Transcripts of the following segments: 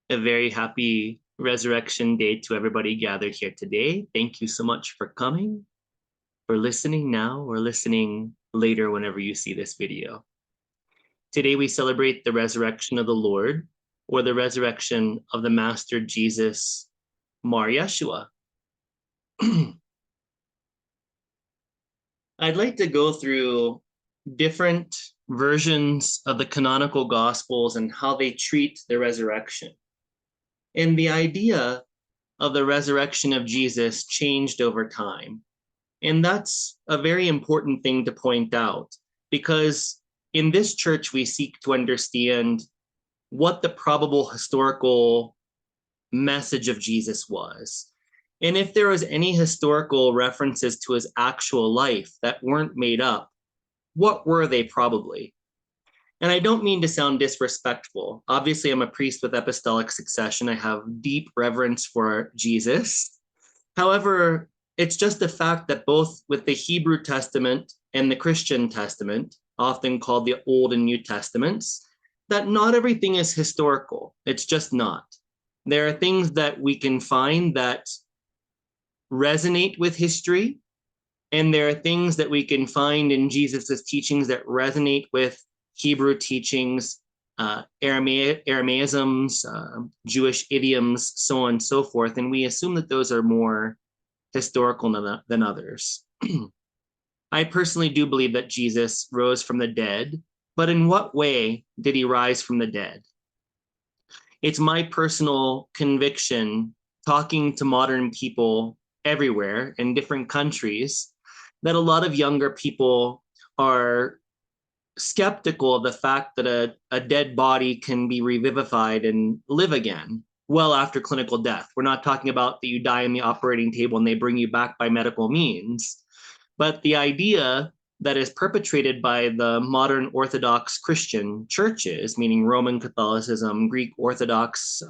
A very happy Resurrection Day to everybody gathered here today. Thank you so much for coming, for listening now, or listening later whenever you see this video. Today we celebrate the resurrection of the Lord, or the resurrection of the Master Jesus, Mar Yeshua. I'd like to go through different versions of the canonical Gospels and how they treat the resurrection. And the idea of the resurrection of Jesus changed over time. And that's a very important thing to point out, because in this church, we seek to understand what the probable historical message of Jesus was. And if there was any historical references to his actual life that weren't made up, what were they probably? And I don't mean to sound disrespectful. Obviously, I'm a priest with apostolic succession. I have deep reverence for Jesus. However, it's just the fact that both with the Hebrew Testament and the Christian Testament, often called the Old and New Testaments, that not everything is historical. It's just not. There are things that we can find that resonate with history, and there are things that we can find in Jesus's teachings that resonate with Hebrew teachings, Aramaisms, Jewish idioms, so on and so forth. And we assume that those are more historical than others. I personally do believe that Jesus rose from the dead, but in what way did he rise from the dead? It's my personal conviction, talking to modern people everywhere in different countries, that a lot of younger people are skeptical of the fact that a dead body can be revivified and live again well after clinical death. We're not talking about that you die on the operating table and they bring you back by medical means, but the idea that is perpetrated by the modern Orthodox Christian churches, meaning Roman Catholicism, Greek Orthodox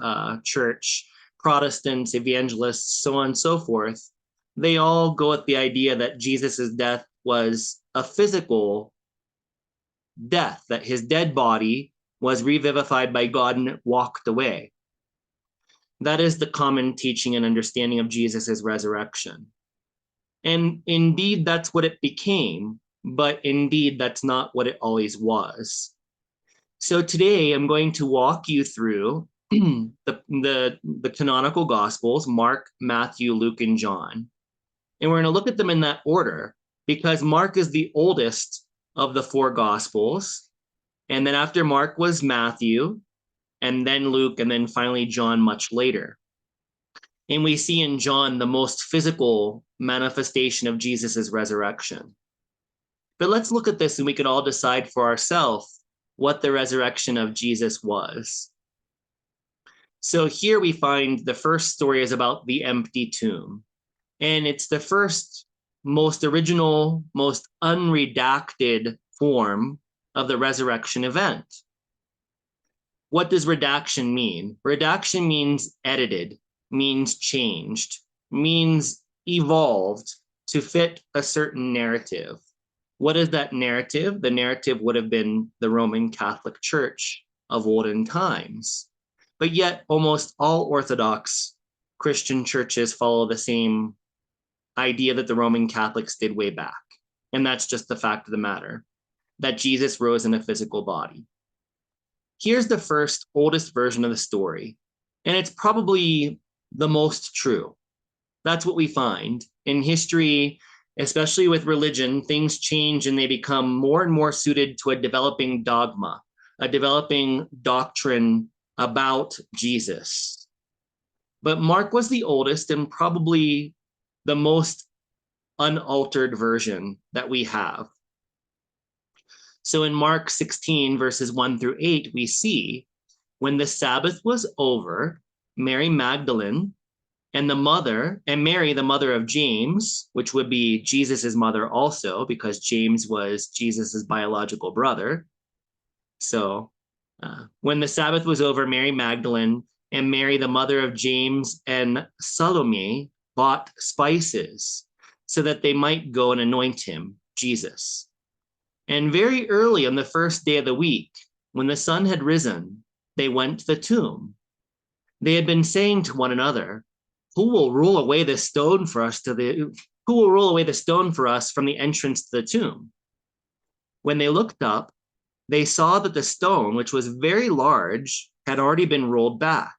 Church, Protestants, evangelists, so on and so forth, they all go at the idea that Jesus's death was a physical death, that his dead body was revivified by God and it walked away. That is the common teaching and understanding of Jesus's resurrection. And indeed, that's what it became, but indeed, that's not what it always was. So today, I'm going to walk you through the canonical Gospels, Mark, Matthew, Luke, and John. And we're going to look at them in that order, because Mark is the oldest of the four Gospels. And then after Mark was Matthew, and then Luke, and then finally John much later. And we see in John the most physical manifestation of Jesus's resurrection. But let's look at this and we can all decide for ourselves what the resurrection of Jesus was. So here we find the first story is about the empty tomb. And it's the first, most original, most unredacted form of the resurrection event. What does redaction mean? Redaction means edited, means changed, means evolved to fit a certain narrative. What is that narrative? The narrative would have been the Roman Catholic Church of olden times. But yet almost all Orthodox Christian churches follow the same idea that the Roman Catholics did way back. And that's just the fact of the matter, that Jesus rose in a physical body. Here's the first, oldest version of the story, and it's probably the most true. That's what we find. In history, especially with religion, things change and they become more and more suited to a developing dogma, a developing doctrine about Jesus. But Mark was the oldest and probably the most unaltered version that we have. So in Mark 16, verses 1 through 8, we see when the Sabbath was over, Mary Magdalene and Mary, the mother of James, which would be Jesus's mother also, because James was Jesus's biological brother. So when the Sabbath was over, Mary Magdalene and Mary, the mother of James, and Salome bought spices so that they might go and anoint him, Jesus. And very early on the first day of the week, when the sun had risen, they went to the tomb. They had been saying to one another, "Who will roll away the stone for us who will roll away the stone for us from the entrance to the tomb?" When they looked up, they saw that the stone, which was very large, had already been rolled back.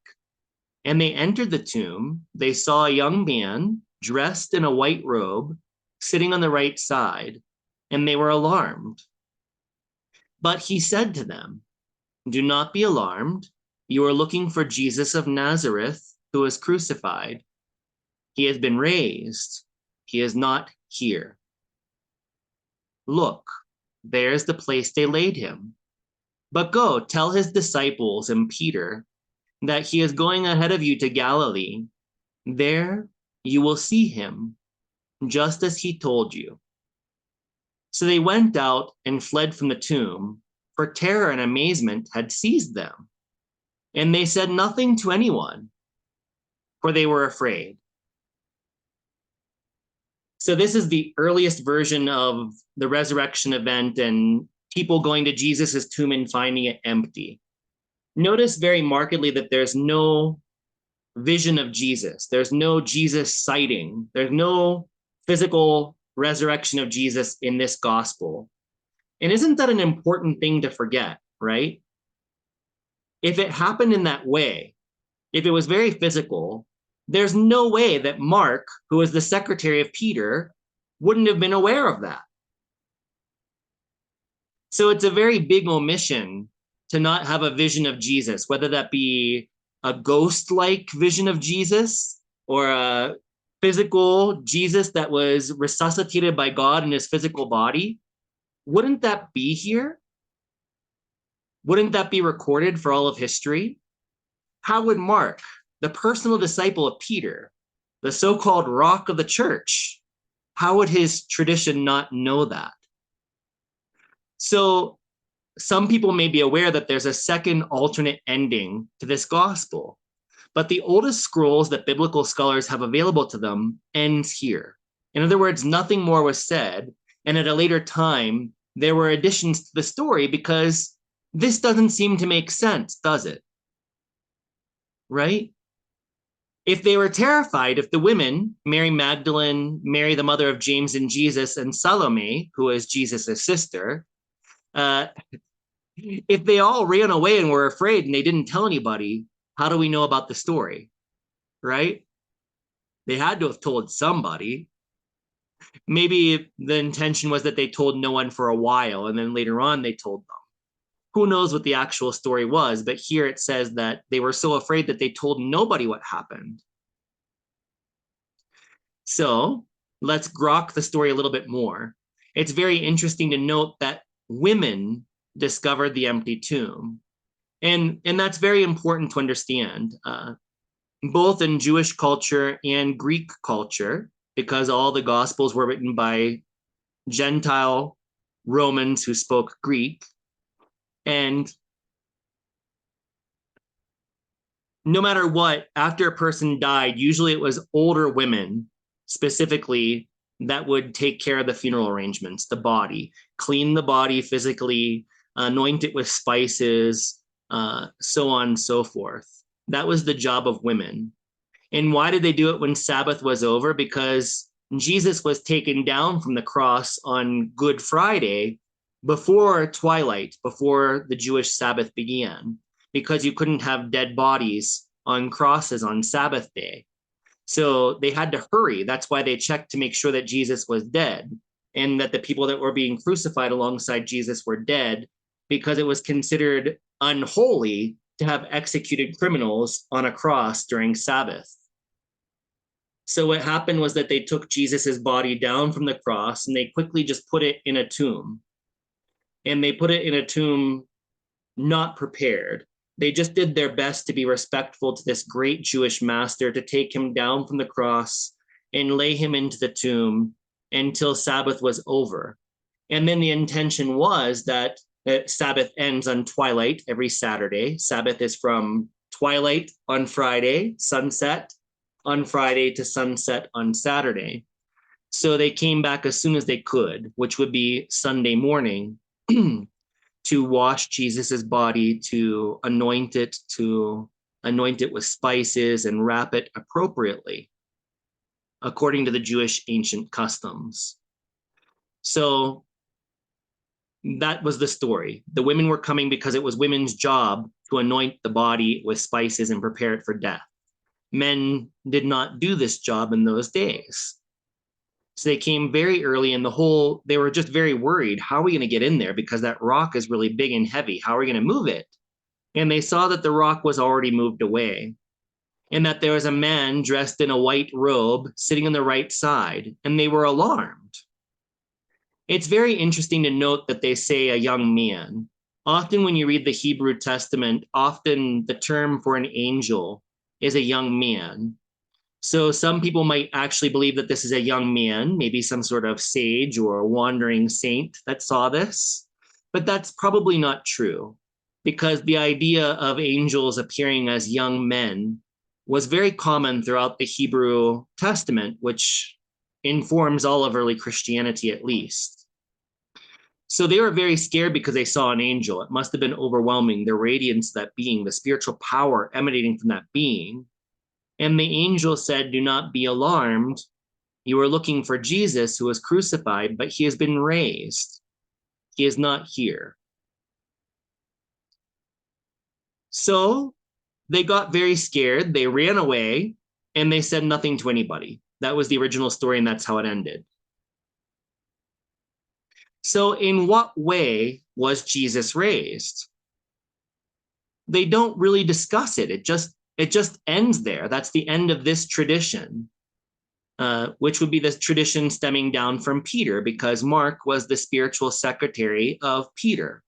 And they entered the tomb. They saw a young man dressed in a white robe sitting on the right side, and they were alarmed. But he said to them, "Do not be alarmed. You are looking for Jesus of Nazareth, who was crucified. He has been raised. He is not here. Look, there's the place they laid him. But go, tell his disciples and Peter that he is going ahead of you to Galilee. There you will see him, just as he told you." So they went out and fled from the tomb, for terror and amazement had seized them. And they said nothing to anyone, for they were afraid. So this is the earliest version of the resurrection event and people going to Jesus's tomb and finding it empty. Notice very markedly that there's no vision of Jesus. There's no Jesus sighting. There's no physical resurrection of Jesus in this gospel. And isn't that an important thing to forget, right? If it happened in that way, if it was very physical, there's no way that Mark, who was the secretary of Peter, wouldn't have been aware of that. So it's a very big omission to not have a vision of Jesus, whether that be a ghost-like vision of Jesus or a physical Jesus that was resuscitated by God in his physical body. Wouldn't that be here? Wouldn't that be recorded for all of history? How would Mark, the personal disciple of Peter, the so-called rock of the church, how would his tradition not know that? So some people may be aware that there's a second alternate ending to this gospel, but the oldest scrolls that biblical scholars have available to them ends here. In other words, nothing more was said, and at a later time, there were additions to the story because this doesn't seem to make sense, does it? Right? If they were terrified, if the women, Mary Magdalene, Mary, the mother of James and Jesus, and Salome, who is Jesus' sister, if they all ran away and were afraid and they didn't tell anybody, how do we know about the story? Right? They had to have told somebody. Maybe the intention was that they told no one for a while and then later on they told them. Who knows what the actual story was, but here it says that they were so afraid that they told nobody what happened. So let's grok the story a little bit more. It's very interesting to note that women discovered the empty tomb. And that's very important to understand, both in Jewish culture and Greek culture, because all the Gospels were written by Gentile Romans who spoke Greek. And no matter what, after a person died, usually it was older women specifically that would take care of the funeral arrangements, the body, clean the body physically, anoint it with spices, so on and so forth. That was the job of women. And why did they do it when Sabbath was over? Because Jesus was taken down from the cross on Good Friday before twilight, before the Jewish Sabbath began, because you couldn't have dead bodies on crosses on Sabbath day. So they had to hurry. That's why they checked to make sure that Jesus was dead and that the people that were being crucified alongside Jesus were dead, because it was considered unholy to have executed criminals on a cross during Sabbath. So what happened was that they took Jesus's body down from the cross and they quickly just put it in a tomb. And they put it in a tomb not prepared. They just did their best to be respectful to this great Jewish master, to take him down from the cross and lay him into the tomb until Sabbath was over. And then the intention was that Sabbath ends on twilight every Saturday. Sabbath is from twilight on Friday, sunset on Friday to sunset on Saturday. So they came back as soon as they could, which would be Sunday morning, to wash Jesus's body, to anoint it, to anoint it with spices, and wrap it appropriately, according to the Jewish ancient customs. So that was the story. The women were coming because it was women's job to anoint the body with spices and prepare it for death. Men did not do this job in those days. So they came very early, and they were just very worried. How are we going to get in there? Because that rock is really big and heavy. How are we going to move it? And they saw that the rock was already moved away, and that there was a man dressed in a white robe sitting on the right side, and they were alarmed. It's very interesting to note that they say a young man. Often when you read the Hebrew Testament, often the term for an angel is a young man. So some people might actually believe that this is a young man, maybe some sort of sage or a wandering saint that saw this. But that's probably not true, because the idea of angels appearing as young men was very common throughout the Hebrew Testament, which informs all of early Christianity at least. So they were very scared because they saw an angel. It must have been overwhelming, the radiance of that being, the spiritual power emanating from that being. And the angel said, "Do not be alarmed. You are looking for Jesus who was crucified, but he has been raised. He is not here." So they got very scared. They ran away and they said nothing to anybody. That was the original story, and that's how it ended. So in what way was Jesus raised? They don't really discuss it. It just ends there. That's the end of this tradition, which would be the tradition stemming down from Peter, because Mark was the spiritual secretary of Peter.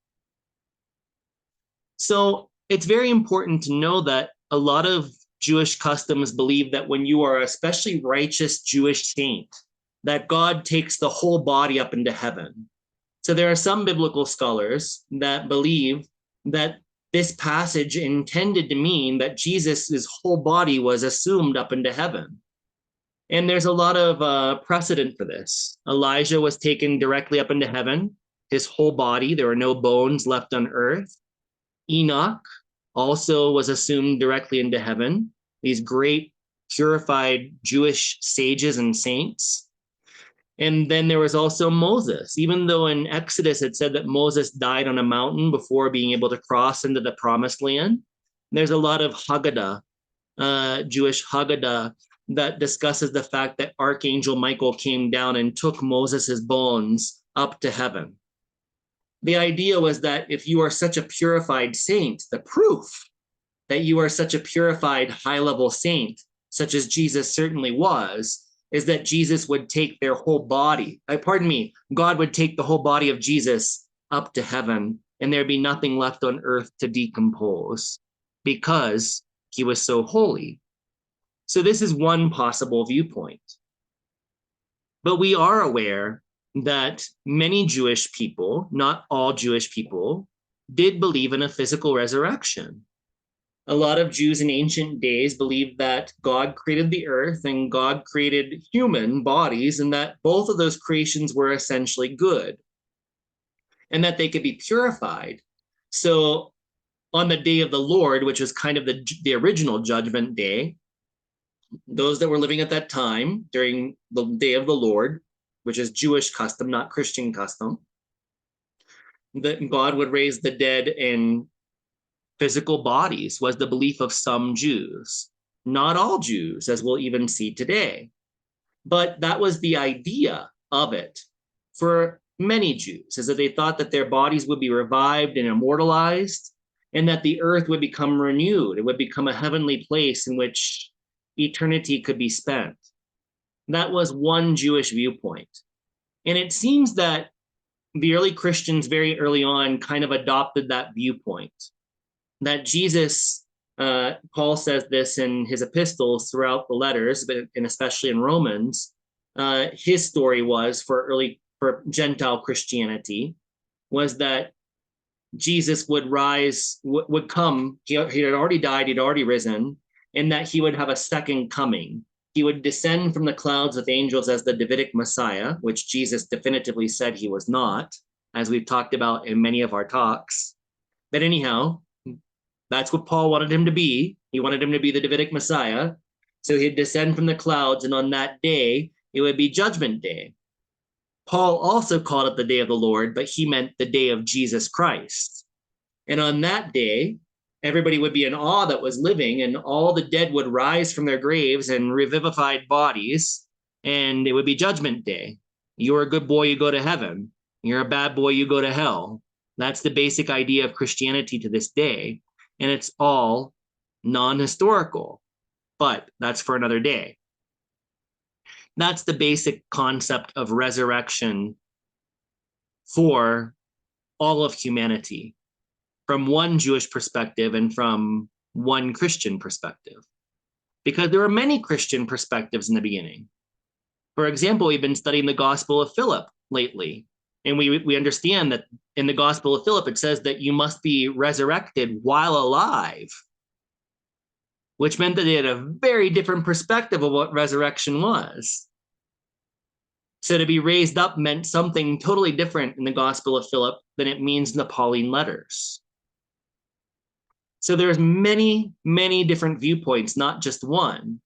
So it's very important to know that a lot of Jewish customs believe that when you are an especially righteous Jewish saint, that God takes the whole body up into heaven. So there are some biblical scholars that believe that this passage intended to mean that Jesus's whole body was assumed up into heaven. And there's a lot of precedent for this. Elijah was taken directly up into heaven, his whole body. There were no bones left on earth. Enoch also was assumed directly into heaven. These great purified Jewish sages and saints. And then there was also Moses. Even though in Exodus it said that Moses died on a mountain before being able to cross into the promised land, there's a lot of Haggadah, Jewish Haggadah, that discusses the fact that Archangel Michael came down and took Moses's bones up to heaven. The idea was that if you are such a purified saint, the proof that you are such a purified high-level saint, such as Jesus certainly was, is that Jesus would take their whole body, God would take the whole body of Jesus up to heaven, and there'd be nothing left on earth to decompose because he was so holy. So this is one possible viewpoint. But we are aware that many Jewish people, not all Jewish people, did believe in a physical resurrection. A lot of Jews in ancient days believed that God created the earth and God created human bodies, and that both of those creations were essentially good and that they could be purified. So on the day of the Lord, which was kind of the original judgment day, those that were living at that time during the day of the Lord, which is Jewish custom, not Christian custom, that God would raise the dead in physical bodies, was the belief of some Jews. Not all Jews, as we'll even see today. But that was the idea of it for many Jews, is that they thought that their bodies would be revived and immortalized, and that the earth would become renewed. It would become a heavenly place in which eternity could be spent. That was one Jewish viewpoint. And it seems that the early Christians very early on kind of adopted that viewpoint. That Jesus, Paul says this in his epistles throughout the letters, and especially in Romans, his story was for Gentile Christianity, was that Jesus would rise, would come, he had already died, he'd already risen, and that he would have a second coming. He would descend from the clouds with angels as the Davidic Messiah, which Jesus definitively said he was not, as we've talked about in many of our talks. But anyhow, That's what Paul wanted him to be. He wanted him to be the Davidic Messiah. So he'd descend from the clouds, and on that day, it would be Judgment Day. Paul also called it the day of the Lord, but he meant the day of Jesus Christ. And on that day, everybody would be in awe that was living, and all the dead would rise from their graves and revivified bodies, and it would be Judgment Day. You're a good boy, you go to heaven. You're a bad boy, you go to hell. That's the basic idea of Christianity to this day, and it's all non-historical, but that's for another day. That's the basic concept of resurrection for all of humanity, from one Jewish perspective and from one Christian perspective. Because there were many Christian perspectives in the beginning. For example, we've been studying the Gospel of Philip lately, and we understand that in the Gospel of Philip, it says that you must be resurrected while alive, which meant that they had a very different perspective of what resurrection was. So to be raised up meant something totally different in the Gospel of Philip than it means in the Pauline letters. So there's many, many different viewpoints, not just one.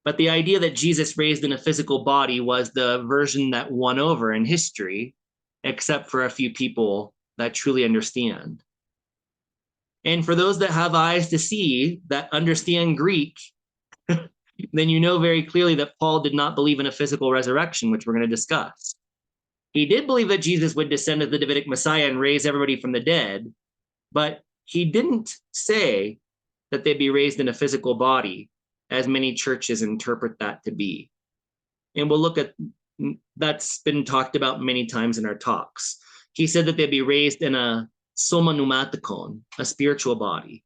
But the idea that Jesus raised in a physical body was the version that won over in history, except for a few people that truly understand. And for those that have eyes to see, that understand Greek, then you know very clearly that Paul did not believe in a physical resurrection, which we're going to discuss. He did believe that Jesus would descend as the Davidic Messiah and raise everybody from the dead, but he didn't say that they'd be raised in a physical body, as many churches interpret that to be. And we'll look at, that's been talked about many times in our talks. He said that they'd be raised in a soma pneumatikon, a spiritual body.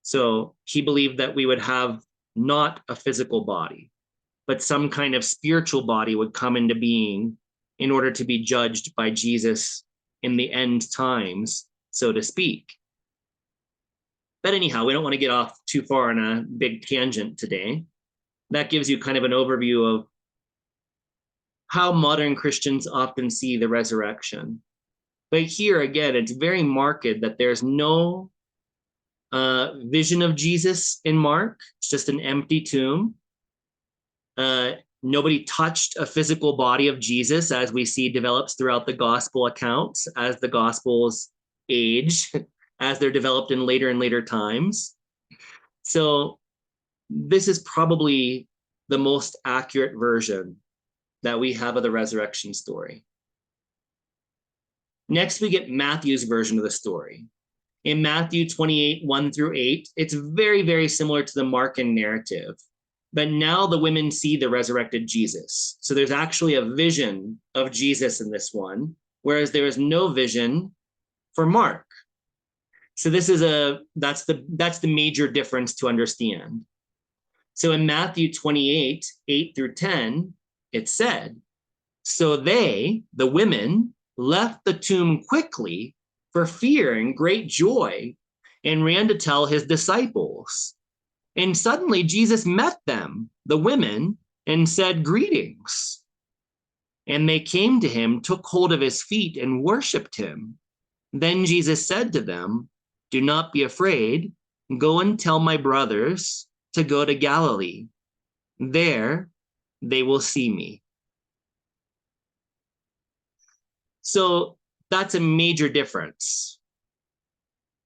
So he believed that we would have not a physical body, but some kind of spiritual body would come into being in order to be judged by Jesus in the end times, so to speak. But anyhow, we don't want to get off too far on a big tangent today. That gives you kind of an overview of how modern Christians often see the resurrection. But here again, it's very marked that there's no vision of Jesus in Mark. It's just an empty tomb. Nobody touched a physical body of Jesus, as we see develops throughout the gospel accounts as the gospels age, as they're developed in later and later times. So this is probably the most accurate version that we have of the resurrection story. Next, we get Matthew's version of the story. In Matthew 28, 1 through 8, it's very, very similar to the Markan narrative. But now the women see the resurrected Jesus. So there's actually a vision of Jesus in this one, whereas there is no vision for Mark. So this is that's the major difference to understand. So in Matthew 28, 8 through 10, it said, so they, the women, left the tomb quickly for fear and great joy, and ran to tell his disciples. And suddenly Jesus met them, the women, and said, greetings. And they came to him, took hold of his feet, and worshiped him. Then Jesus said to them, do not be afraid. Go and tell my brothers to go to Galilee. There they will see me. So that's a major difference.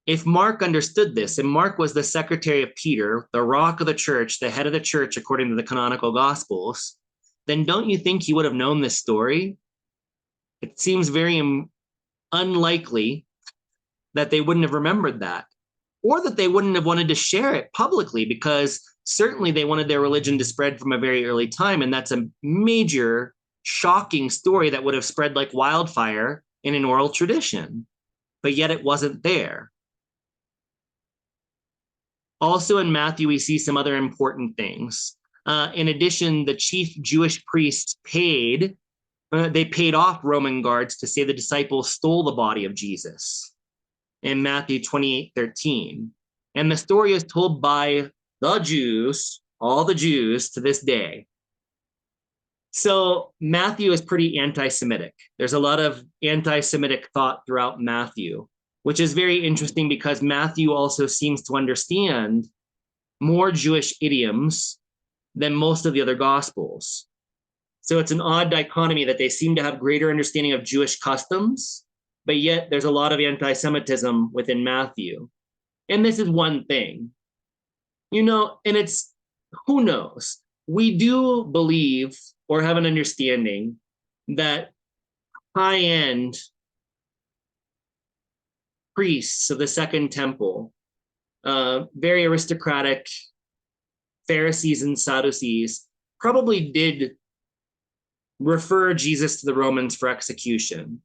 If Mark understood this, and Mark was the secretary of Peter, the rock of the church, the head of the church according to the canonical gospels, then don't you think he would have known this story? It seems very unlikely that they wouldn't have remembered that, or that they wouldn't have wanted to share it publicly, because certainly they wanted their religion to spread from a very early time, and that's a major, shocking story that would have spread like wildfire in an oral tradition, but yet it wasn't there. Also in Matthew, we see some other important things. In addition, the chief Jewish priests paid off Roman guards to say the disciples stole the body of Jesus in Matthew 28:13. And the story is told by the Jews, all the Jews to this day. So Matthew is pretty anti-Semitic. There's a lot of anti-Semitic thought throughout Matthew. which is very interesting because Matthew also seems to understand more Jewish idioms than most of the other Gospels. So it's an odd dichotomy that they seem to have greater understanding of Jewish customs, but yet there's a lot of anti-Semitism within Matthew. And this is one thing, and it's, who knows? We do believe or have an understanding that high-end priests of the Second Temple, very aristocratic Pharisees and Sadducees, probably did refer Jesus to the Romans for execution,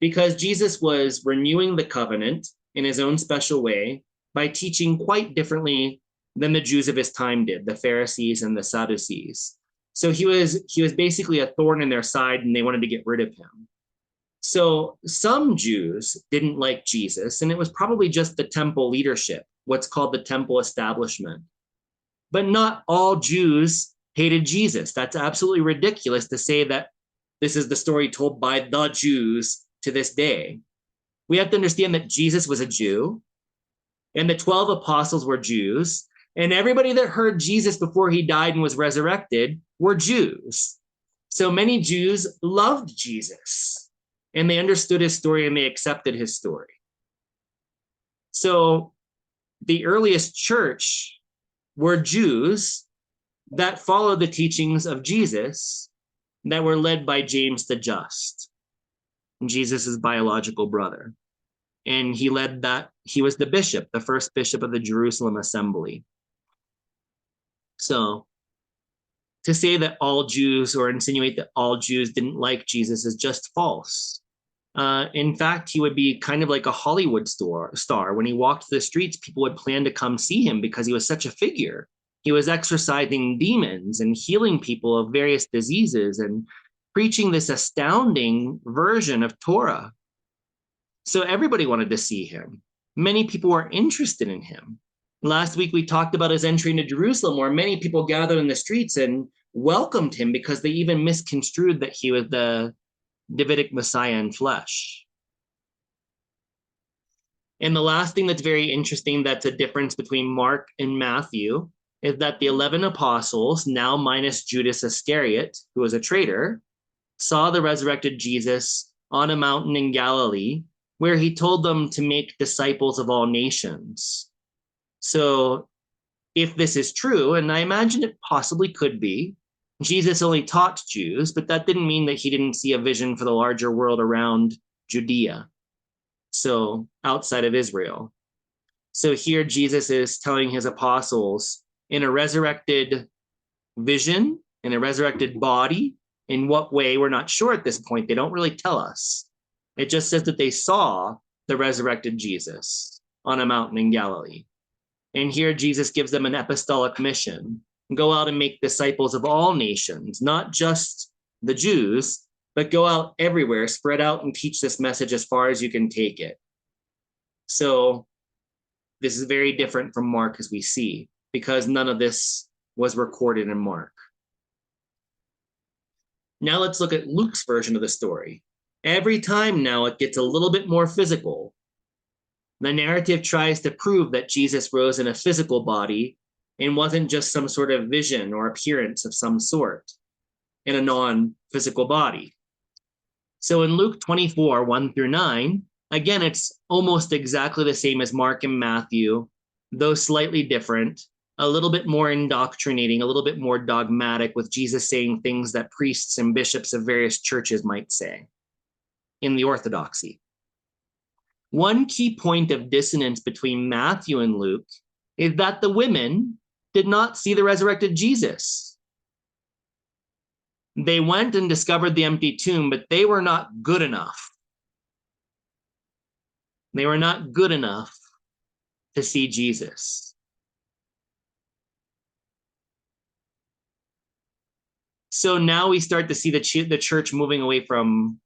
because Jesus was renewing the covenant in his own special way by teaching quite differently than the Jews of his time did, the Pharisees and the Sadducees. So he was basically a thorn in their side, and they wanted to get rid of him. So some Jews didn't like Jesus, and it was probably just the temple leadership, what's called the temple establishment. But not all Jews hated Jesus. That's absolutely ridiculous to say that this is the story told by the Jews to this day. We have to understand that Jesus was a Jew, and the 12 apostles were Jews, and everybody that heard Jesus before he died and was resurrected were Jews. So many Jews loved Jesus, and they understood his story and they accepted his story. So the earliest church were Jews that followed the teachings of Jesus that were led by James the Just, Jesus' biological brother. And he was the bishop, the first bishop of the Jerusalem assembly. So to say that all Jews, or insinuate that all Jews didn't like Jesus, is just false. In fact, he would be kind of like a Hollywood star. When he walked the streets, people would plan to come see him because he was such a figure. He was exorcising demons and healing people of various diseases and preaching this astounding version of Torah. So everybody wanted to see him. Many people were interested in him. Last week, we talked about his entry into Jerusalem, where many people gathered in the streets and welcomed him because they even misconstrued that he was the Davidic Messiah in flesh. And the last thing that's very interesting, that's a difference between Mark and Matthew, is that the 11 apostles, now minus Judas Iscariot, who was a traitor, saw the resurrected Jesus on a mountain in Galilee, where he told them to make disciples of all nations. So if this is true, and I imagine it possibly could be, Jesus only taught Jews, but that didn't mean that he didn't see a vision for the larger world around Judea, so outside of Israel. So here Jesus is telling his apostles, in a resurrected vision, in a resurrected body, in what way, we're not sure at this point. They don't really tell us. It just says that they saw the resurrected Jesus on a mountain in Galilee. And here Jesus gives them an apostolic mission: go out and make disciples of all nations, not just the Jews, but go out everywhere, spread out and teach this message as far as you can take it. So this is very different from Mark, as we see, because none of this was recorded in Mark. Now let's look at Luke's version of the story. Every time now it gets a little bit more physical. The narrative tries to prove that Jesus rose in a physical body and wasn't just some sort of vision or appearance of some sort in a non-physical body. So in Luke 24, 1-9, again, it's almost exactly the same as Mark and Matthew, though slightly different, a little bit more indoctrinating, a little bit more dogmatic, with Jesus saying things that priests and bishops of various churches might say in the orthodoxy. One key point of dissonance between Matthew and Luke is that the women did not see the resurrected Jesus. They went and discovered the empty tomb, but they were not good enough. They were not good enough to see Jesus. So now we start to see the church moving away from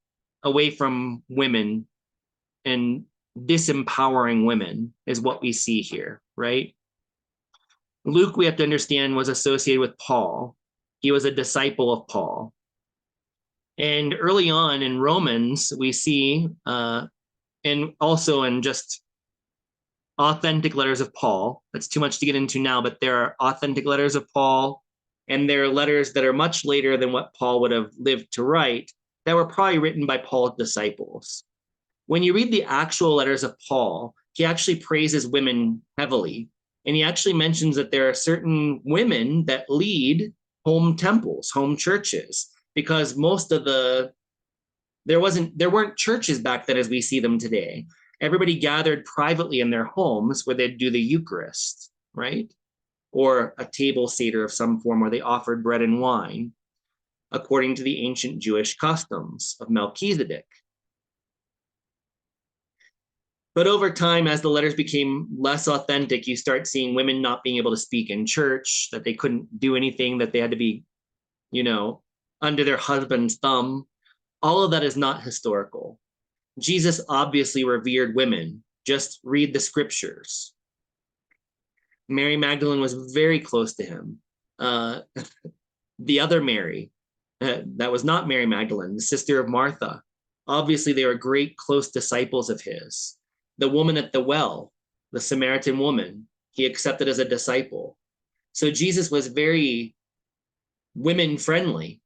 women, and disempowering women is what we see here, right? Luke, we have to understand, was associated with Paul. He was a disciple of Paul. And early on in Romans, we see and also in just authentic letters of Paul. That's too much to get into now, but there are authentic letters of Paul, and there are letters that are much later than what Paul would have lived to write that were probably written by Paul's disciples. When you read the actual letters of Paul, he actually praises women heavily. And he actually mentions that there are certain women that lead home temples, home churches, because most of there weren't churches back then as we see them today. Everybody gathered privately in their homes where they'd do the Eucharist, right? Or a table seder of some form where they offered bread and wine, according to the ancient Jewish customs of Melchizedek. But over time, as the letters became less authentic, you start seeing women not being able to speak in church, that they couldn't do anything, that they had to be, under their husband's thumb. All of that is not historical. Jesus obviously revered women. Just read the scriptures. Mary Magdalene was very close to him. The other Mary, that was not Mary Magdalene, the sister of Martha. Obviously, they were great close disciples of his. The woman at the well, the Samaritan woman, he accepted as a disciple. So Jesus was very women friendly.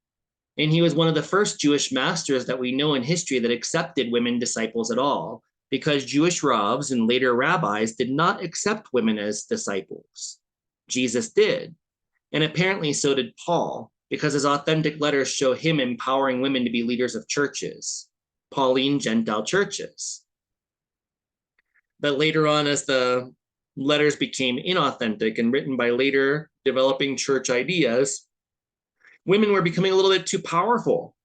And he was one of the first Jewish masters that we know in history that accepted women disciples at all, because Jewish rabbis and later rabbis did not accept women as disciples. Jesus did. And apparently so did Paul, because his authentic letters show him empowering women to be leaders of churches, Pauline Gentile churches. But later on, as the letters became inauthentic and written by later developing church ideas, women were becoming a little bit too powerful.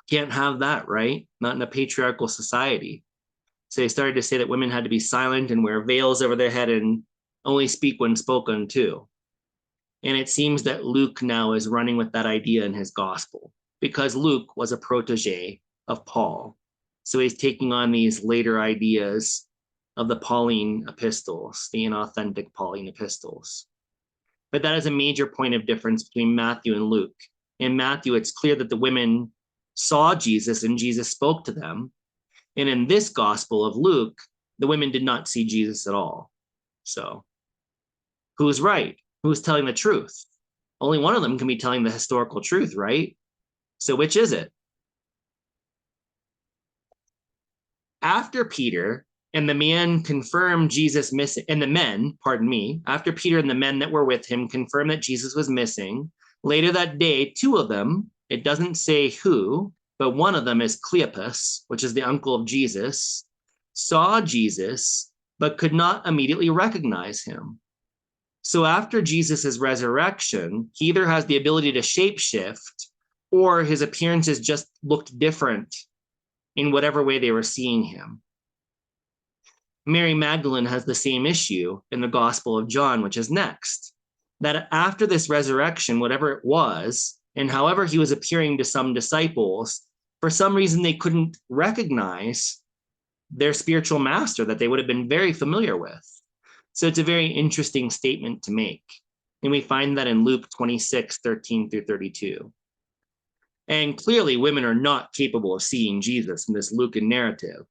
Can't have that, right? Not in a patriarchal society. So they started to say that women had to be silent and wear veils over their head and only speak when spoken to. And it seems that Luke now is running with that idea in his gospel, because Luke was a protege of Paul. So he's taking on these later ideas of the Pauline epistles, the inauthentic Pauline epistles. But that is a major point of difference between Matthew and Luke. In Matthew, it's clear that the women saw Jesus and Jesus spoke to them. And in this gospel of Luke, the women did not see Jesus at all. So who's right? Who's telling the truth? Only one of them can be telling the historical truth, right? So which is it? After Peter and the man confirmed Jesus missing, and the men, pardon me, after Peter and the men that were with him confirmed that Jesus was missing, later that day, two of them, it doesn't say who, but one of them is Cleopas, which is the uncle of Jesus, saw Jesus, but could not immediately recognize him. So after Jesus' resurrection, he either has the ability to shapeshift, or his appearances just looked different in whatever way they were seeing him. Mary Magdalene has the same issue in the Gospel of John, which is next. That after this resurrection, whatever it was, and however he was appearing to some disciples, for some reason they couldn't recognize their spiritual master that they would have been very familiar with. So it's a very interesting statement to make. And we find that in Luke 26:13-32. And clearly, women are not capable of seeing Jesus in this Lucan narrative.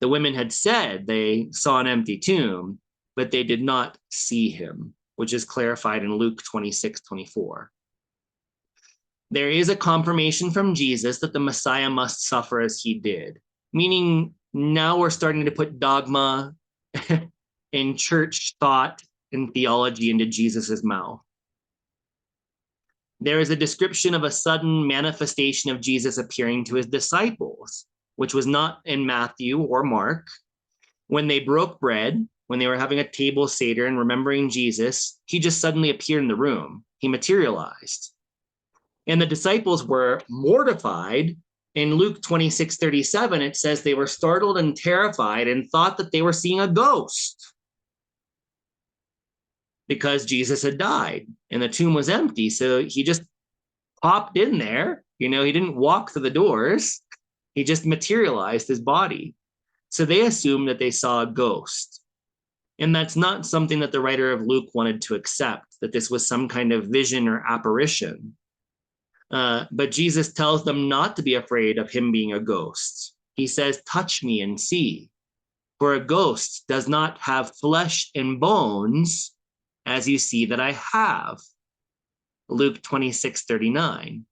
The women had said they saw an empty tomb, but they did not see him, which is clarified in Luke 26:24. There is a confirmation from Jesus that the Messiah must suffer as he did, meaning now we're starting to put dogma and church thought and theology into Jesus's mouth. There is a description of a sudden manifestation of Jesus appearing to his disciples, which was not in Matthew or Mark. When they broke bread, when they were having a table seder and remembering Jesus, he just suddenly appeared in the room. He materialized. And the disciples were mortified. In Luke 26:37, it says they were startled and terrified and thought that they were seeing a ghost, because Jesus had died and the tomb was empty. So he just popped in there. He didn't walk through the doors. He just materialized his body. So they assumed that they saw a ghost. And that's not something that the writer of Luke wanted to accept, that this was some kind of vision or apparition. But Jesus tells them not to be afraid of him being a ghost. He says, touch me and see, for a ghost does not have flesh and bones as you see that I have. Luke 26:39.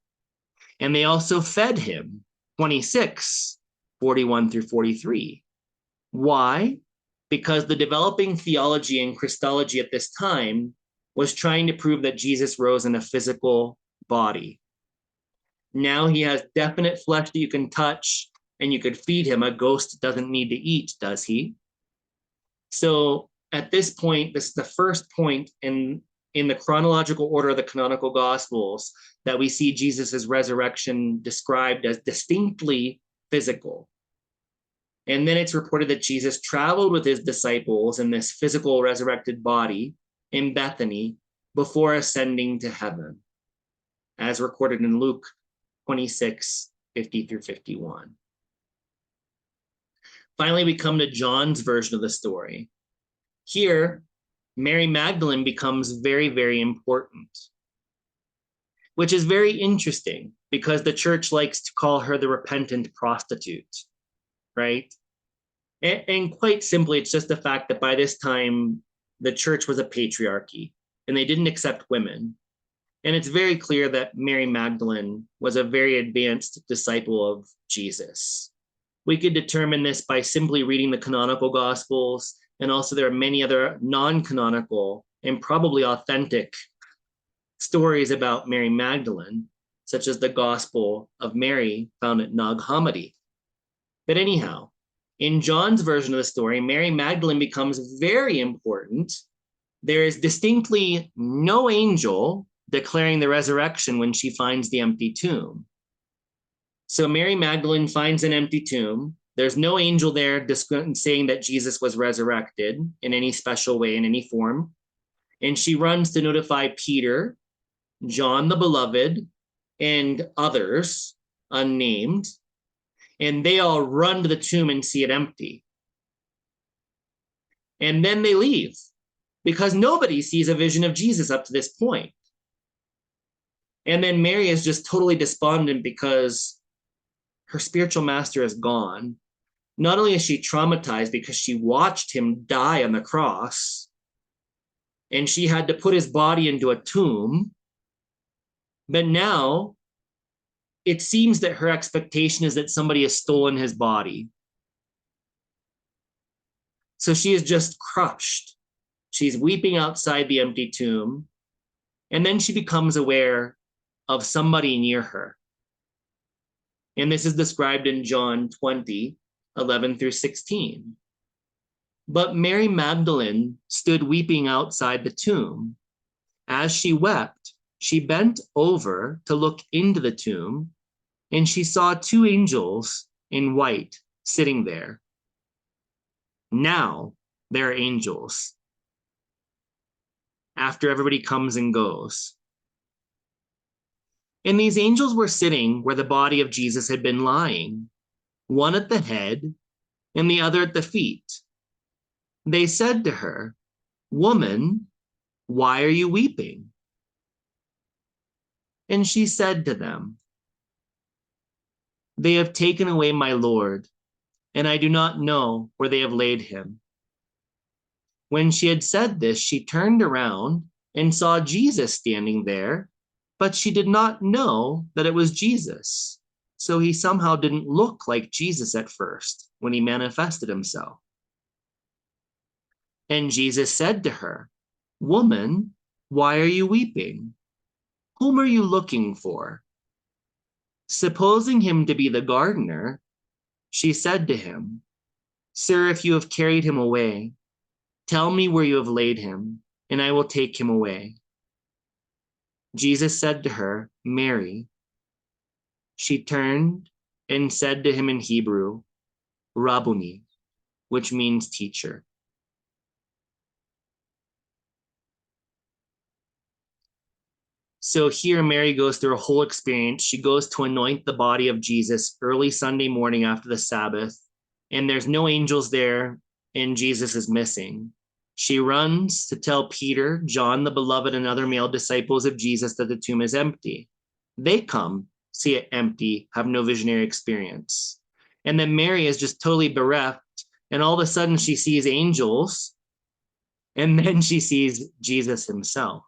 And they also fed him, 26:41 through 43. Why? Because the developing theology and Christology at this time was trying to prove that Jesus rose in a physical body. Now he has definite flesh that you can touch and you could feed him. A ghost doesn't need to eat, does he? So at this point, this is the first point in the chronological order of the canonical gospels that we see Jesus's resurrection described as distinctly physical. And then it's reported that Jesus traveled with his disciples in this physical resurrected body in Bethany before ascending to heaven, as recorded in Luke 26:50 through 51. Finally, we come to John's version of the story. Here, Mary Magdalene becomes very, very important, which is very interesting because the church likes to call her the repentant prostitute, right? And quite simply, it's just the fact that by this time, the church was a patriarchy and they didn't accept women. And it's very clear that Mary Magdalene was a very advanced disciple of Jesus. We could determine this by simply reading the canonical gospels, and also there are many other non-canonical and probably authentic stories about Mary Magdalene, such as the Gospel of Mary found at Nag Hammadi. But anyhow, in John's version of the story, Mary Magdalene becomes very important. There is distinctly no angel declaring the resurrection when she finds the empty tomb. So Mary Magdalene finds an empty tomb. There's no angel there saying that Jesus was resurrected in any special way, in any form. And she runs to notify Peter, John the Beloved, and others unnamed. And they all run to the tomb and see it empty. And then they leave because nobody sees a vision of Jesus up to this point. And then Mary is just totally despondent because her spiritual master is gone. Not only is she traumatized because she watched him die on the cross and she had to put his body into a tomb, but now it seems that her expectation is that somebody has stolen his body. So she is just crushed. She's weeping outside the empty tomb, and then she becomes aware of somebody near her. And this is described in John 20:11 through 16. But Mary Magdalene stood weeping outside the tomb. As she wept, she bent over to look into the tomb, and she saw two angels in white sitting there. Now they're angels. After everybody comes and goes. And these angels were sitting where the body of Jesus had been lying, one at the head and the other at the feet. They said to her, "Woman, why are you weeping?" And she said to them, "They have taken away my Lord, and I do not know where they have laid him." When she had said this, she turned around and saw Jesus standing there, but she did not know that it was Jesus. So he somehow didn't look like Jesus at first when he manifested himself. And Jesus said to her, "Woman, why are you weeping? Whom are you looking for?" Supposing him to be the gardener, she said to him, "Sir, if you have carried him away, tell me where you have laid him, and I will take him away." Jesus said to her, "Mary." She turned and said to him in Hebrew, "Rabboni," which means teacher. So here Mary goes through a whole experience. She goes to anoint the body of Jesus early Sunday morning after the Sabbath, and there's no angels there, and Jesus is missing. She runs to tell Peter, John the Beloved, and other male disciples of Jesus that the tomb is empty. They come, see it empty, have no visionary experience. And then Mary is just totally bereft. And all of a sudden she sees angels, and then she sees Jesus himself.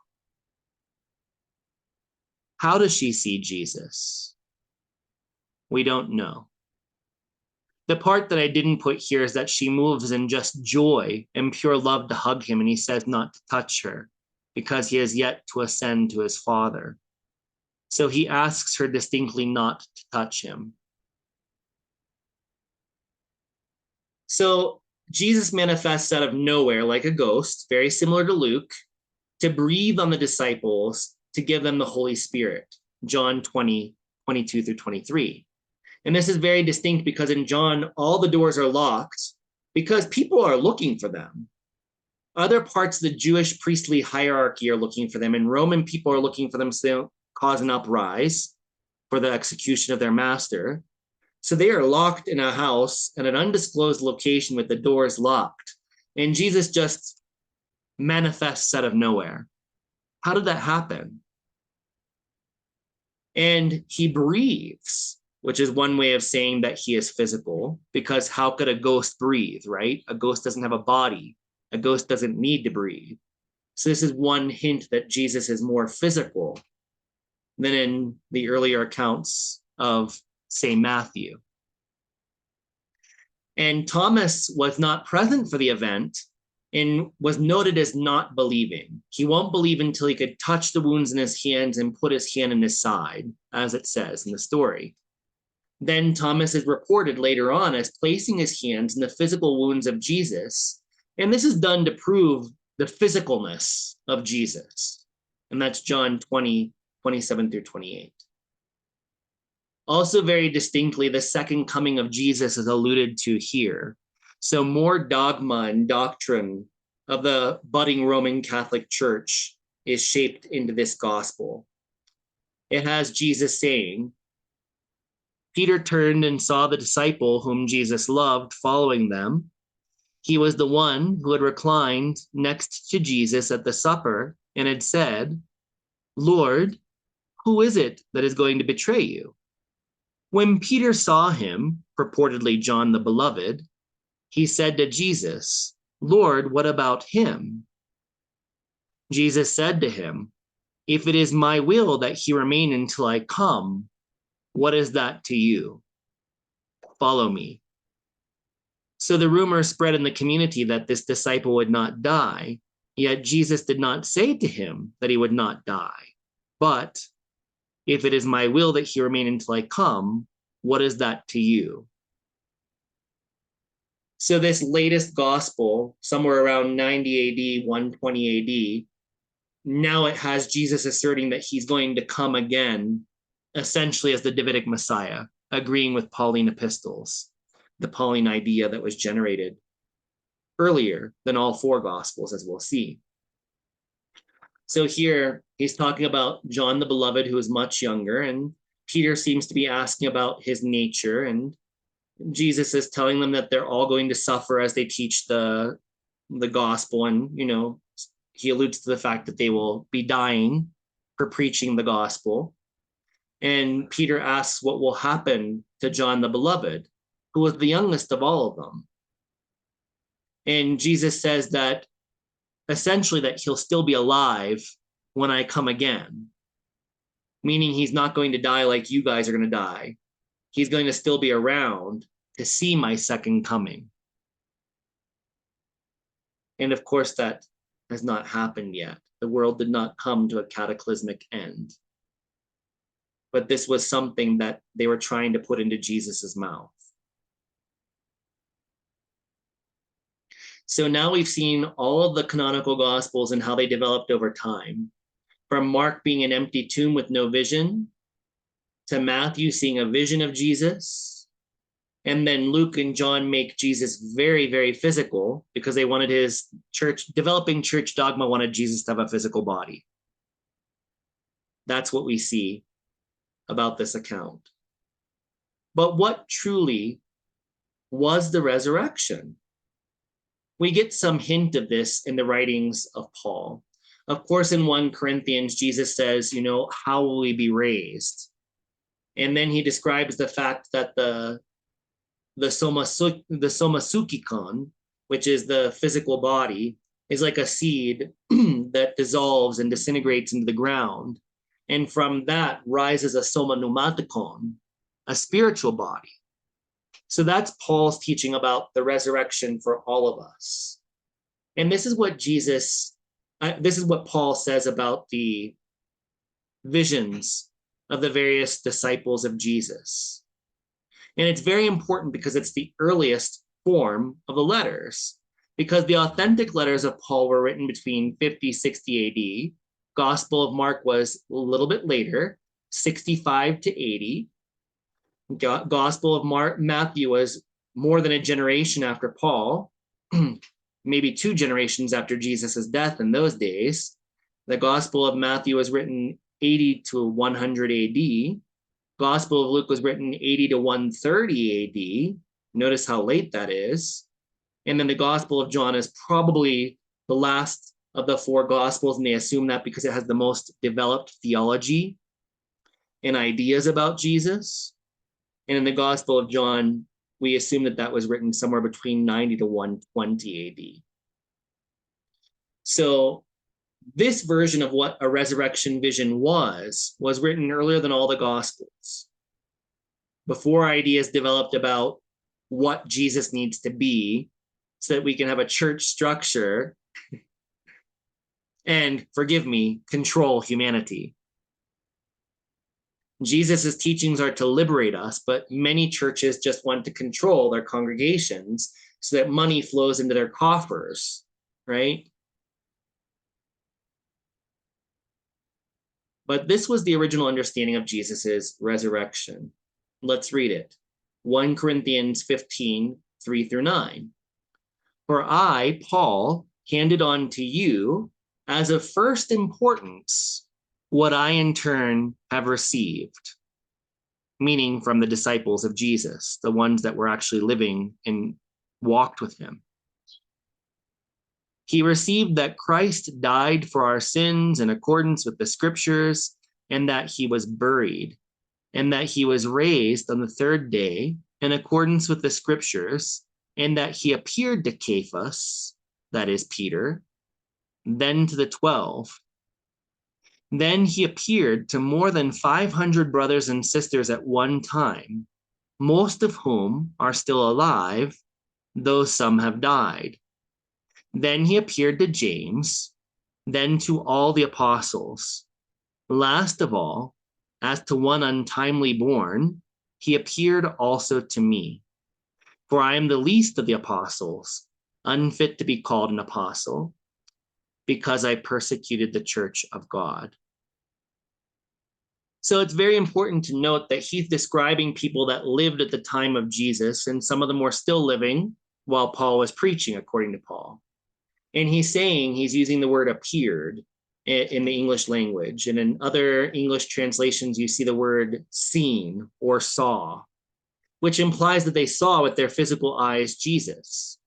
How does she see Jesus? We don't know. The part that I didn't put here is that she moves in just joy and pure love to hug him, and he says not to touch her because he has yet to ascend to his Father. So he asks her distinctly not to touch him. So Jesus manifests out of nowhere like a ghost, very similar to Luke, to breathe on the disciples, to give them the Holy Spirit. John 20, 22 through 23. And this is very distinct because in John, all the doors are locked because people are looking for them. Other parts of the Jewish priestly hierarchy are looking for them, and Roman people are looking for them so they don't cause an uprise for the execution of their master. So they are locked in a house at an undisclosed location with the doors locked. And Jesus just manifests out of nowhere. How did that happen? And he breathes, which is one way of saying that he is physical, because how could a ghost breathe, right? A ghost doesn't have a body. A ghost doesn't need to breathe. So this is one hint that Jesus is more physical than in the earlier accounts of, say, Matthew. And Thomas was not present for the event and was noted as not believing. He won't believe until he could touch the wounds in his hands and put his hand in his side, as it says in the story. Then Thomas is reported later on as placing his hands in the physical wounds of Jesus. And this is done to prove the physicalness of Jesus. And that's John 20, 27 through 28. Also, very distinctly, the second coming of Jesus is alluded to here. So more dogma and doctrine of the budding Roman Catholic Church is shaped into this gospel. It has Jesus saying, Peter turned and saw the disciple whom Jesus loved following them. He was the one who had reclined next to Jesus at the supper and had said, Lord, who is it that is going to betray you? When Peter saw him, purportedly John the Beloved, he said to Jesus, Lord, what about him? Jesus said to him, if it is my will that he remain until I come, what is that to you? Follow me. So the rumor spread in the community that this disciple would not die, yet Jesus did not say to him that he would not die. But if it is my will that he remain until I come, what is that to you? So this latest gospel, somewhere around 90 AD, 120 AD, now it has Jesus asserting that he's going to come again, essentially as the Davidic Messiah, agreeing with Pauline epistles, the Pauline idea that was generated earlier than all four gospels, as we'll see. So here he's talking about John the Beloved, who is much younger, and Peter seems to be asking about his nature, and Jesus is telling them that they're all going to suffer as they teach the gospel, and he alludes to the fact that they will be dying for preaching the gospel. And Peter asks what will happen to John the Beloved, who was the youngest of all of them. And Jesus says that essentially that he'll still be alive when I come again, meaning he's not going to die like you guys are going to die. He's going to still be around to see my second coming. And of course, that has not happened yet. The world did not come to a cataclysmic end. But this was something that they were trying to put into Jesus's mouth. So now we've seen all of the canonical gospels and how they developed over time. From Mark being an empty tomb with no vision, to Matthew seeing a vision of Jesus, and then Luke and John make Jesus very, very physical because they wanted his church, developing church dogma wanted Jesus to have a physical body. That's what we see about this account. But what truly was the resurrection? We get some hint of this in the writings of Paul. Of course, in 1 Corinthians, Jesus says, how will we be raised? And then he describes the fact that the the somasukikon, which is the physical body, is like a seed that dissolves and disintegrates into the ground. And from that rises a soma pneumatikon, a spiritual body. So that's Paul's teaching about the resurrection for all of us. And this is what Paul says about the visions of the various disciples of Jesus. And it's very important because it's the earliest form of the letters, because the authentic letters of Paul were written between 50, 60 AD. Gospel of Mark was a little bit later, 65 to 80. Gospel of Matthew was more than a generation after Paul, maybe 2 generations after Jesus' death in those days. The Gospel of Matthew was written 80 to 100 AD. Gospel of Luke was written 80 to 130 AD. Notice how late that is. And then the Gospel of John is probably the last of the 4 Gospels, and they assume that because it has the most developed theology and ideas about Jesus. And in the Gospel of John, we assume that that was written somewhere between 90 to 120 AD. So this version of what a resurrection vision was written earlier than all the Gospels, before ideas developed about what Jesus needs to be so that we can have a church structure and, forgive me, control humanity. Jesus' teachings are to liberate us, but many churches just want to control their congregations so that money flows into their coffers, right? But this was the original understanding of Jesus's resurrection. Let's read it. 1 Corinthians 15, 3 through 9. For I, Paul, handed on to you as of first importance what I in turn have received, meaning from the disciples of Jesus, the ones that were actually living and walked with him. He received that Christ died for our sins in accordance with the scriptures, and that he was buried, and that he was raised on the 3rd day in accordance with the scriptures, and that he appeared to Cephas, that is Peter, then to the 12. Then he appeared to more than 500 brothers and sisters at one time, most of whom are still alive, though some have died. Then he appeared to James, then to all the apostles. Last of all, as to one untimely born, he appeared also to me. For I am the least of the apostles, unfit to be called an apostle, because I persecuted the church of God. So it's very important to note that he's describing people that lived at the time of Jesus, and some of them were still living while Paul was preaching, according to Paul. And he's saying, he's using the word appeared in the English language. And in other English translations, you see the word seen or saw, which implies that they saw with their physical eyes Jesus.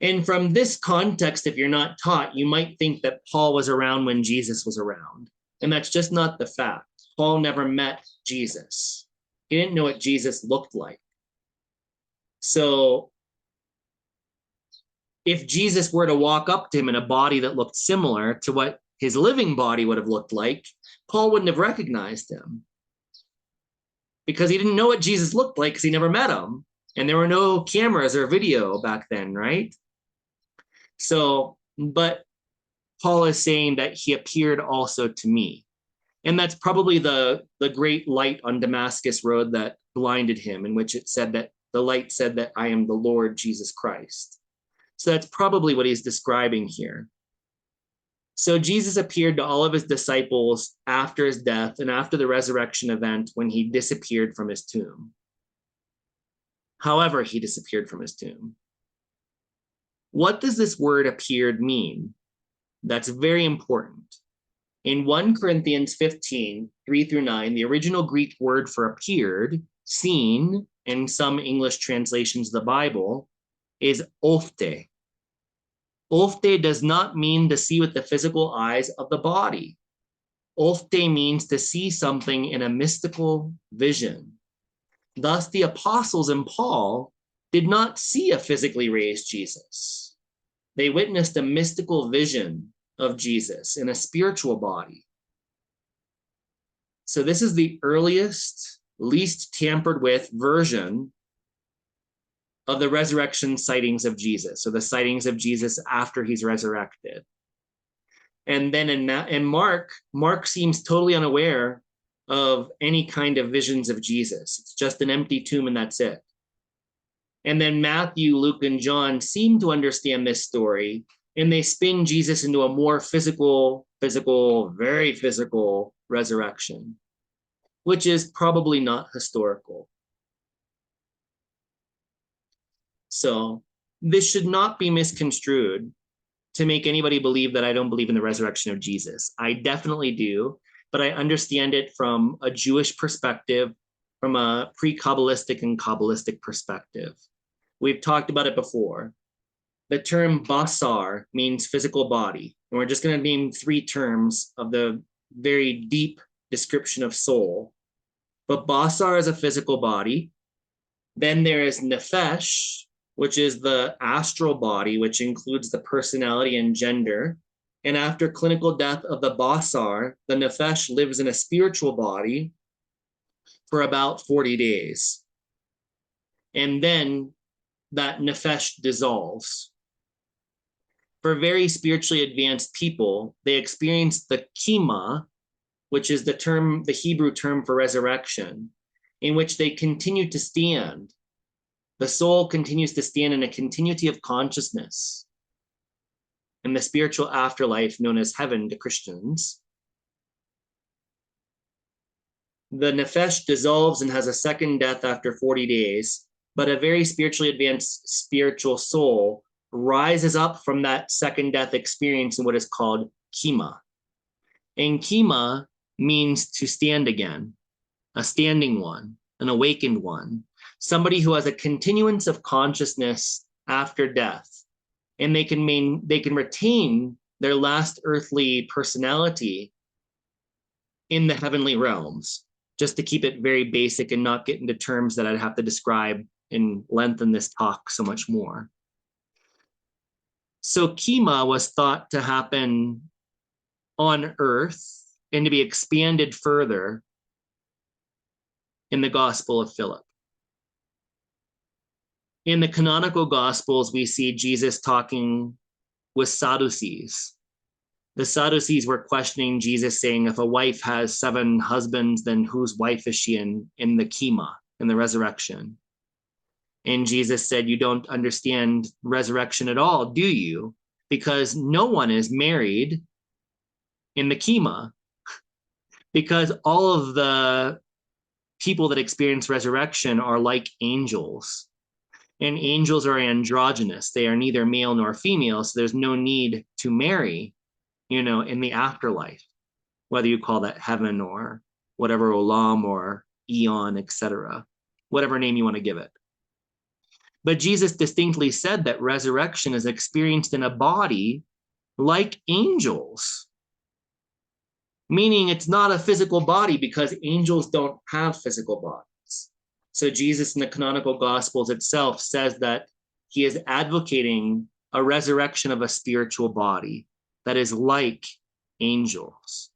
And from this context, if you're not taught, you might think that Paul was around when Jesus was around. And that's just not the fact. Paul never met Jesus. He didn't know what Jesus looked like. So if Jesus were to walk up to him in a body that looked similar to what his living body would have looked like, Paul wouldn't have recognized him, because he didn't know what Jesus looked like because he never met him. And there were no cameras or video back then, right? So, but Paul is saying that he appeared also to me. And that's probably the great light on Damascus Road that blinded him, in which it said that the light said that I am the Lord Jesus Christ. So that's probably what he's describing here. So Jesus appeared to all of his disciples after his death and after the resurrection event when he disappeared from his tomb. However, he disappeared from his tomb. What does this word appeared mean? That's very important. In 1 Corinthians 15, 3 through 9, the original Greek word for appeared, seen, in some English translations of the Bible, is ophte. Ophte does not mean to see with the physical eyes of the body. Ophte means to see something in a mystical vision. Thus, the apostles and Paul did not see a physically raised Jesus. They witnessed a mystical vision of Jesus in a spiritual body. So this is the earliest, least tampered with version of the resurrection sightings of Jesus, or the sightings of Jesus after he's resurrected. And then in Mark seems totally unaware of any kind of visions of Jesus. It's just an empty tomb and that's it. And then Matthew, Luke, and John seem to understand this story, and they spin Jesus into a more physical, very physical resurrection, which is probably not historical. So this should not be misconstrued to make anybody believe that I don't believe in the resurrection of Jesus. I definitely do, but I understand it from a Jewish perspective, from a pre-Kabbalistic and Kabbalistic perspective. We've talked about it before. The term basar means physical body, and we're just going to name 3 terms of the very deep description of soul. But basar is a physical body. Then there is nefesh, which is the astral body, which includes the personality and gender. And after clinical death of the basar, the nefesh lives in a spiritual body for about 40 days. And then that nefesh dissolves. For very spiritually advanced people, they experience the kima, which is the Hebrew term for resurrection, in which they continue to stand. The soul continues to stand in a continuity of consciousness in the spiritual afterlife known as heaven to Christians. The nefesh dissolves and has a second death after 40 days, but a very spiritually advanced spiritual soul rises up from that second death experience in what is called kima. And kima means to stand again, a standing one, an awakened one, somebody who has a continuance of consciousness after death, and they can retain their last earthly personality in the heavenly realms, just to keep it very basic and not get into terms that I'd have to describe and lengthen this talk so much more. So kima was thought to happen on earth and to be expanded further in the Gospel of Philip. In the canonical Gospels, we see Jesus talking with Sadducees. The Sadducees were questioning Jesus, saying, if a wife has 7 husbands, then whose wife is she in the kima, in the resurrection? And Jesus said, you don't understand resurrection at all, do you? Because no one is married in the kima. Because all of the people that experience resurrection are like angels. And angels are androgynous. They are neither male nor female, so there's no need to marry, in the afterlife, whether you call that heaven or whatever, olam or eon, etc., whatever name you want to give it. But Jesus distinctly said that resurrection is experienced in a body like angels, meaning it's not a physical body because angels don't have physical bodies. So Jesus in the canonical Gospels itself says that he is advocating a resurrection of a spiritual body that is like angels.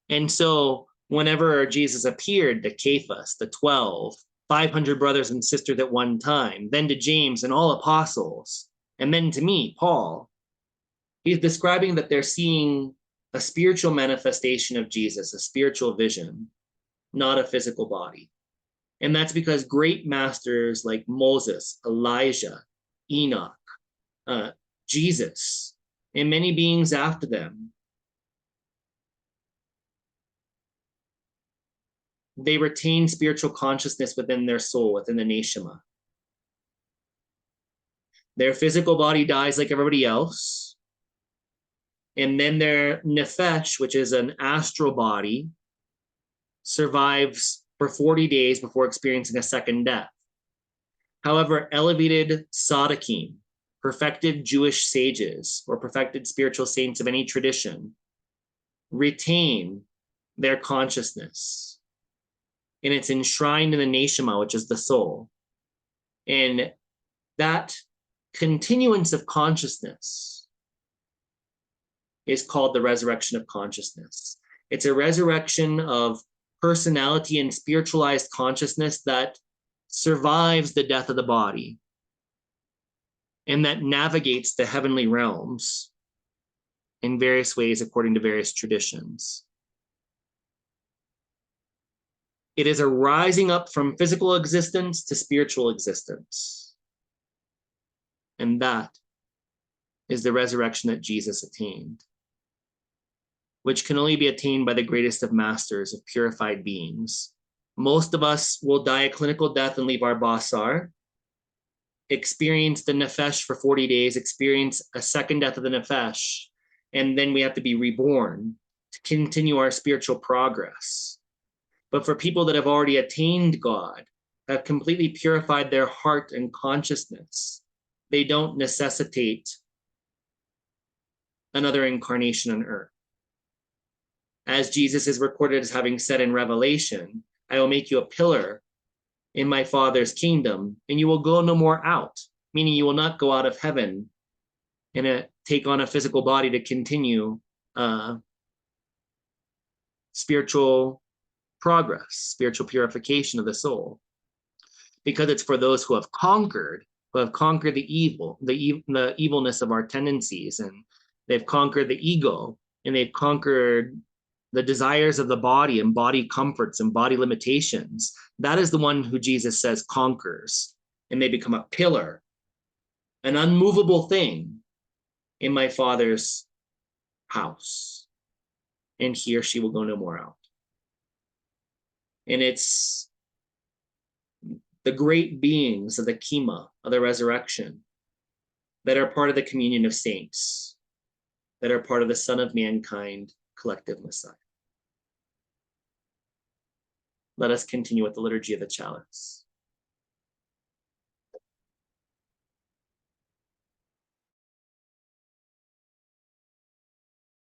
And so whenever Jesus appeared to Cephas, the 12, 500 brothers and sisters at one time, then to James and all apostles, and then to me, Paul, he's describing that they're seeing a spiritual manifestation of Jesus, a spiritual vision, not a physical body. And that's because great masters like Moses, Elijah, Enoch, Jesus, and many beings after them, they retain spiritual consciousness within their soul, within the neshama. Their physical body dies like everybody else. And then their nefesh, which is an astral body, survives for 40 days before experiencing a second death. However, elevated tzaddikim, perfected Jewish sages, or perfected spiritual saints of any tradition, retain their consciousness and it's enshrined in the neshama, which is the soul. And that continuance of consciousness is called the resurrection of consciousness. It's a resurrection of personality and spiritualized consciousness that survives the death of the body and that navigates the heavenly realms in various ways according to various traditions. It is a rising up from physical existence to spiritual existence. And that is the resurrection that Jesus attained, which can only be attained by the greatest of masters, of purified beings. Most of us will die a clinical death and leave our basar, experience the nefesh for 40 days, experience a second death of the nefesh, and then we have to be reborn to continue our spiritual progress. But for people that have already attained God, have completely purified their heart and consciousness, they don't necessitate another incarnation on earth. As Jesus is recorded as having said in Revelation, I will make you a pillar in my Father's kingdom, and you will go no more out, meaning you will not go out of heaven and take on a physical body to continue spiritual progress, spiritual purification of the soul, because it's for those who have conquered the evil, the evilness of our tendencies, and they've conquered the ego, and they've conquered the desires of the body and body comforts and body limitations. That is the one who Jesus says conquers, and they become a pillar, an unmovable thing in my Father's house, and he or she will go no more out. And it's the great beings of the Kima, of the resurrection, that are part of the communion of saints, that are part of the Son of Mankind collective Messiah. Let us continue with the liturgy of the Chalice.